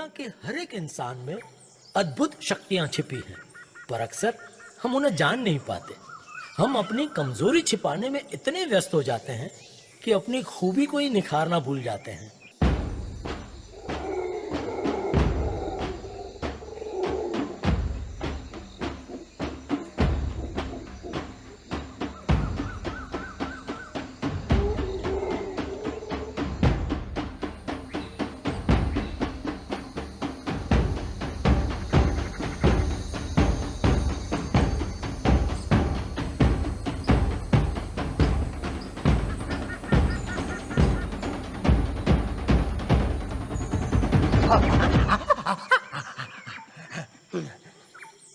दुनिया के हर एक इंसान में अद्भुत शक्तियां छिपी हैं, पर अक्सर हम उन्हें जान नहीं पाते। हम अपनी कमजोरी छिपाने में इतने व्यस्त हो जाते हैं कि अपनी खूबी को ही निखारना भूल जाते हैं।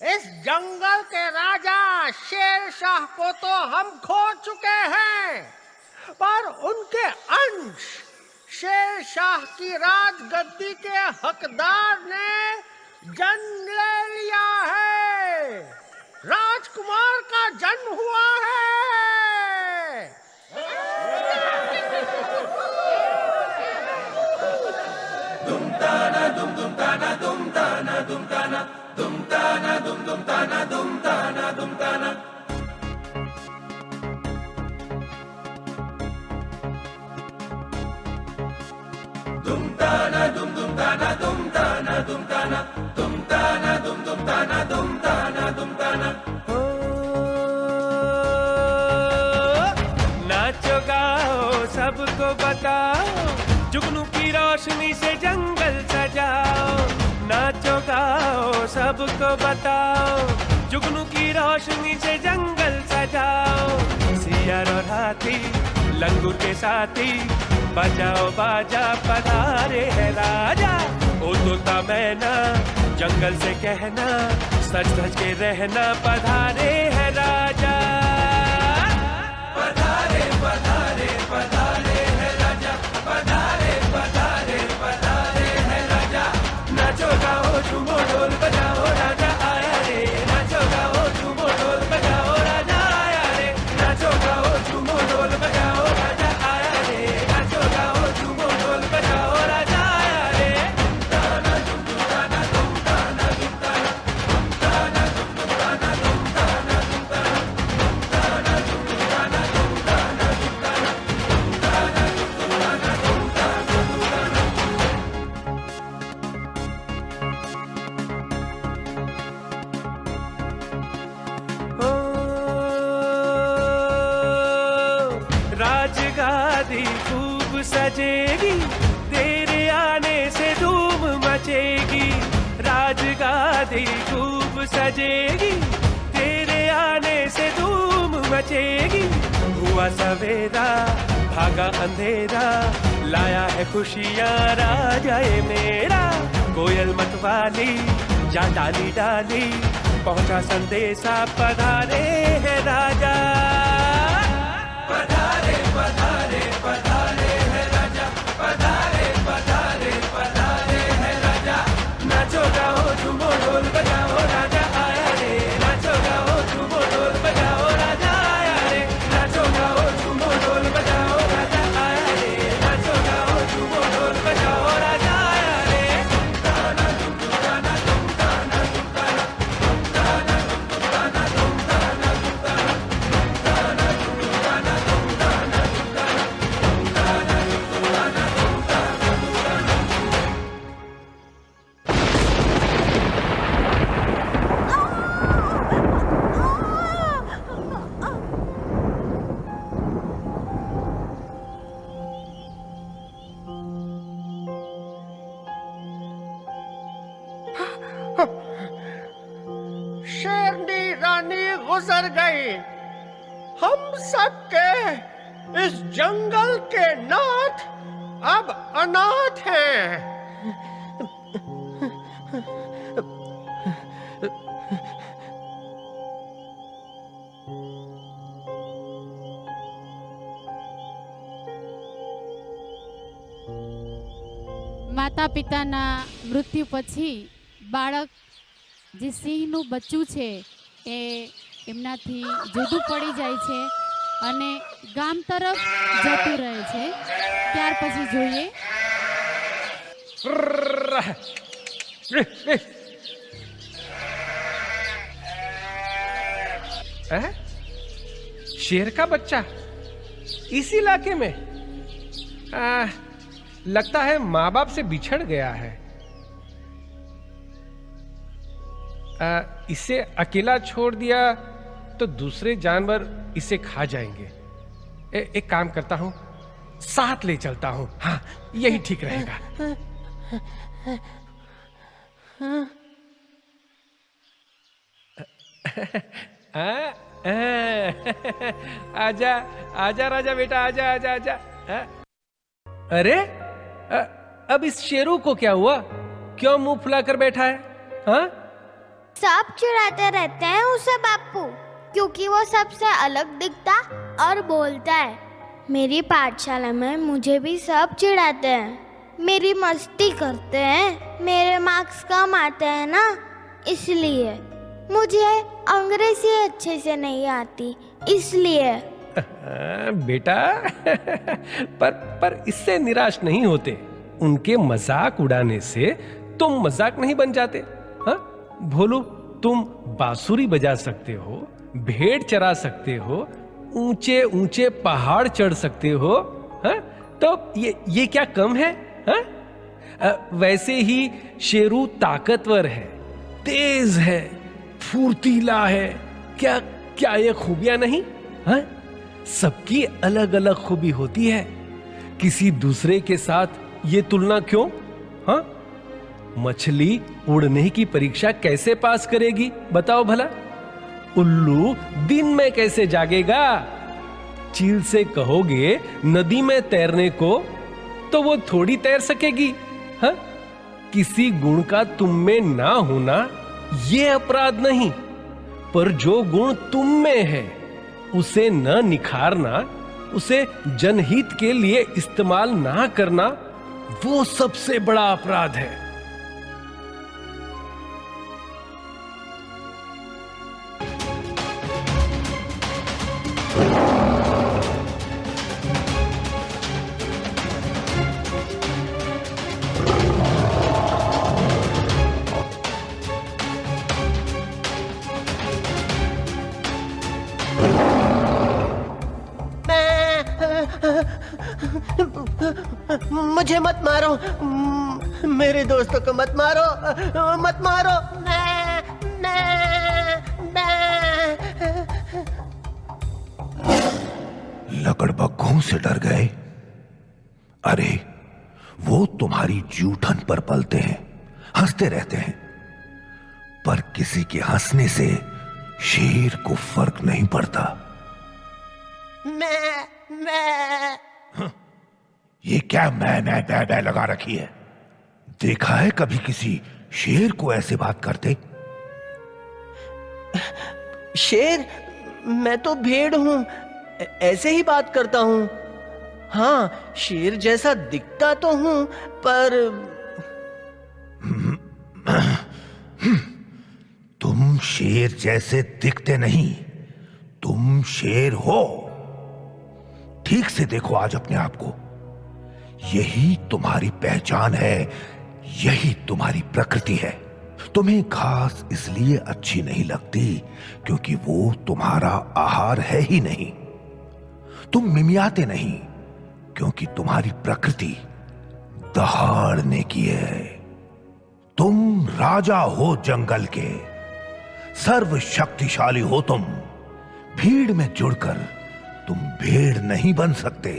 इस जंगल के राजा शेर शाह को तो हम खो चुके हैं, पर उनके अंश शेर शाह की राजगद्दी के हकदार ने जन्म ले लिया है। राजकुमार का जन्म हुआ है। दुम ताना दुम दुम ताना दुम ताना दुम ताना दुम ताना दुम दुम ताना दुम ताना दुम ताना। दुम ताना दुम दुम ताना दुम ताना दुम ताना दुम ताना दुम दुम ताना दुम ताना दुम ताना। नाचो गाओ सबको बताओ, जुगनू की रोशनी से जंगल सजाओ। नाचो गाओ सबको बताओ, जुगनू की रोशनी से जंगल सजाओ। सियार और हाथी लंगूर के साथी, बजाओ बाजा पधारे है राजा। ओ तोता मैना जंगल से कहना, सच सच के रहना पधारे है राजा। पधारे पधारे पधारे है राजा, पधारे पधारे पधारे है राजा। नाचो गाओ झूमो ढोल बजाओ, राजा आया रे। नाचो गाओ झूमो ढोल बजाओ, राजा आया रे। नाचो गाओ झूमो ढोल बजाओ, राजा आया रे। नाचो गाओ झूमो ढोल बजाओ, राजा आया रे। ताना दुम दुम ताना दुम ताना दुम ताना दुम ताना दुम दुम ताना दुम ताना दुम ताना दुम ताना दुम दुम ताना दुम ताना दुम ताना दुम ताना दुम दुम ताना दुम ताना दुम ताना। ओ राजगादी खूब सजेगी, तेरे आने से धूम मचेगी। राजगादी खूब सजेगी, तेरे आने से धूम मचेगी। हुआ सवेरा भागा अंधेरा, लाया है खुशियाँ राजा ये मेरा। कोयल मतवाली जा डाली डाली, पहुंचा संदेशा पधारे है राजा। पधारे पधारे पधारे है राजा, पधारे पधारे पधारे है राजा। नाचो गाओ झूमो ढोल बजाओ, राजा आया रे। नाचो गाओ झूमो ढोल बजाओ, राजा आया रे। नाचो गाओ झूमो ढोल बजाओ, राजा आया रे। नाचो गाओ झूमो ढोल बजाओ, राजा आया रे। ताना दुम दुम ताना दुम ताना दुम ताना दुम ताना दुम दुम ताना दुम ताना दुम ताना दुम ताना दुम दुम ताना दुम ताना दुम ताना दुम ताना दुम दुम ताना दुम ताना दुम ताना। शेरनी रानी गुजर गई। हम सब के इस जंगल के नाथ अब अनाथ हैं। માતા પિતાના મૃત્યુ પછી બાળક જે સિંહનું બચ્ચું છે એ એમનાથી જુદું પડી જાય છે અને ગામ તરફ જતું રહે છે. ત્યાર પછી જોઈએ शेर का बच्चा इस इलाके में? लगता है माँ बाप से बिछड़ गया है। इसे अकेला छोड़ दिया तो दूसरे जानवर इसे खा जाएंगे। एक काम करता हूं, साथ ले चलता हूं। हाँ, यही ठीक रहेगा। आजा आजा राजा बेटा, आजा आजा आजा। अरे अब इस शेरू को क्या हुआ? क्यों मुंह फुलाकर बैठा है? हाँ? सब चिढ़ाते रहते हैं उसे बापू, क्योंकि वो सबसे अलग दिखता और बोलता है। मेरी पाठशाला में मुझे भी सब चिढ़ाते हैं, मेरी मस्ती करते हैं, मेरे मार्क्स कम आते हैं ना, इसलिए मुझे अंग्रेजी अच्छे से नहीं आती, इसलिए। बेटा पर इससे निराश नहीं होते। उनके मजाक उड़ाने से तुम मजाक नहीं बन जाते। हाँ भोलू, तुम बांसुरी बजा सकते हो, भेड़ चरा सकते हो, ऊंचे ऊंचे पहाड़ चढ़ सकते हो। हाँ तो ये क्या कम है? हाँ वैसे ही शेरू ताकतवर है, तेज है, फुर्तीला है। क्या क्या ये खूबियां नहीं? हाँ सबकी अलग अलग खूबी होती है, किसी दूसरे के साथ ये तुलना क्यों? हाँ मछली उड़ने की परीक्षा कैसे पास करेगी बताओ भला? उल्लू दिन में कैसे जागेगा? चील से कहोगे नदी में तैरने को तो वो थोड़ी तैर सकेगी। हाँ किसी गुण का तुम में ना होना ये अपराध नहीं, पर जो गुण तुम में है उसे न निखारना, उसे जनहित के लिए इस्तेमाल ना करना, वो सबसे बड़ा अपराध है। मुझे मत मारो, मेरे दोस्तों को मत मारो, मत मारो। लकड़बग्घों से डर गए? अरे वो तुम्हारी जूठन पर पलते हैं, हंसते रहते हैं, पर किसी के हंसने से शेर को फर्क नहीं पड़ता। ये क्या मैं लगा रखी है? देखा है कभी किसी शेर को ऐसे बात करते? शेर? मैं तो भेड़ हूं, ऐसे ही बात करता हूं। हाँ शेर जैसा दिखता तो हूं, पर तुम शेर जैसे दिखते नहीं, तुम शेर हो। ठीक से देखो आज अपने आप को, यही तुम्हारी पहचान है, यही तुम्हारी प्रकृति है। तुम्हें घास इसलिए अच्छी नहीं लगती क्योंकि वो तुम्हारा आहार है ही नहीं। तुम मिमियाते नहीं क्योंकि तुम्हारी प्रकृति दहाड़ने की है। तुम राजा हो जंगल के, सर्वशक्तिशाली हो तुम। भीड़ में जुड़कर तुम भेड़ नहीं बन सकते,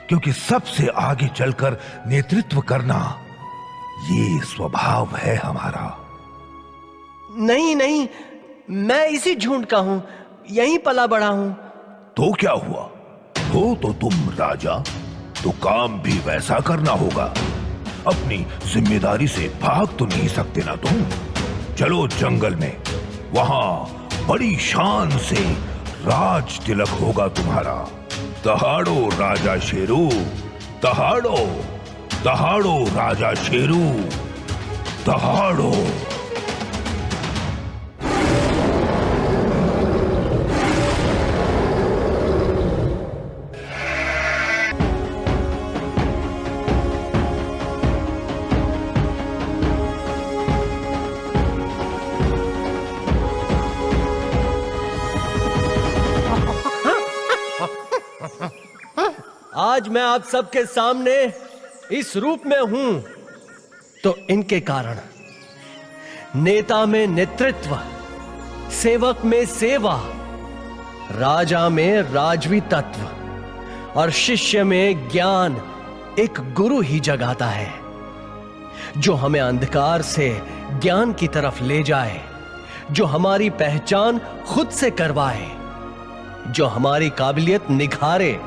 क्योंकि सबसे आगे चलकर नेतृत्व करना ये स्वभाव है हमारा। नहीं नहीं, मैं इसी झुंड का हूं, यहीं पला बड़ा हूं। तो क्या हुआ? हो तो तुम राजा, तो काम भी वैसा करना होगा। अपनी जिम्मेदारी से भाग तो नहीं सकते ना तुम। चलो जंगल में, वहां बड़ी शान से राज तिलक होगा तुम्हारा। दहाड़ो राजा शेरू, दहाड़ो, दहाड़ो राजा शेरू, दहाड़ो। आज मैं आप सबके सामने इस रूप में हूं तो इनके कारण। नेता में नेतृत्व, सेवक में सेवा, राजा में राजवी तत्व और शिष्य में ज्ञान एक गुरु ही जगाता है, जो हमें अंधकार से ज्ञान की तरफ ले जाए, जो हमारी पहचान खुद से करवाए, जो हमारी काबिलियत निखारे,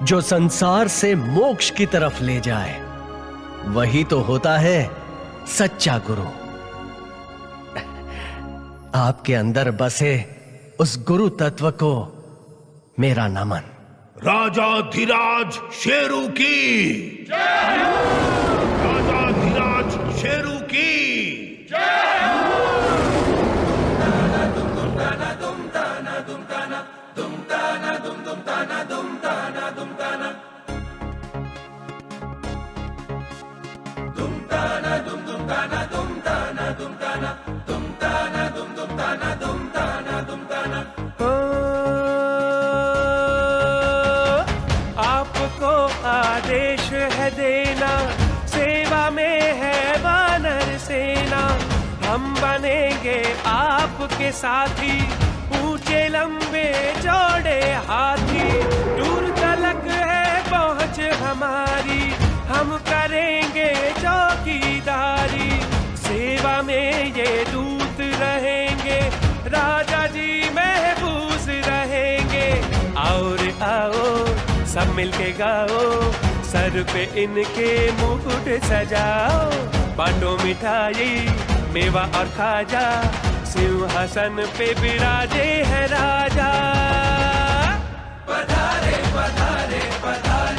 जो संसार से मोक्ष की तरफ ले जाए। वही तो होता है सच्चा गुरु। आपके अंदर बसे उस गुरु तत्व को मेरा नमन। राजाधिराज शेरू की जय! राजाधिराज शेरू की आपको आदेश है देना, सेवा में है वानर सेना। हम बनेंगे आपके साथी, ऊंचे लंबे चौड़े हाथी। दूर तलक है पहुंच हमारी, हम करेंगे चौकीदारी। सेवा में ये दूत रहेंगे, राजा जी महफूज रहेंगे। और आओ सब मिलके गाओ, सर पे इनके मुकुट सजाओ। बांटो मिठाई, मेवा और खाजा, सिंहासन पे विराजे है राजा। पधारे पधारे पधारे।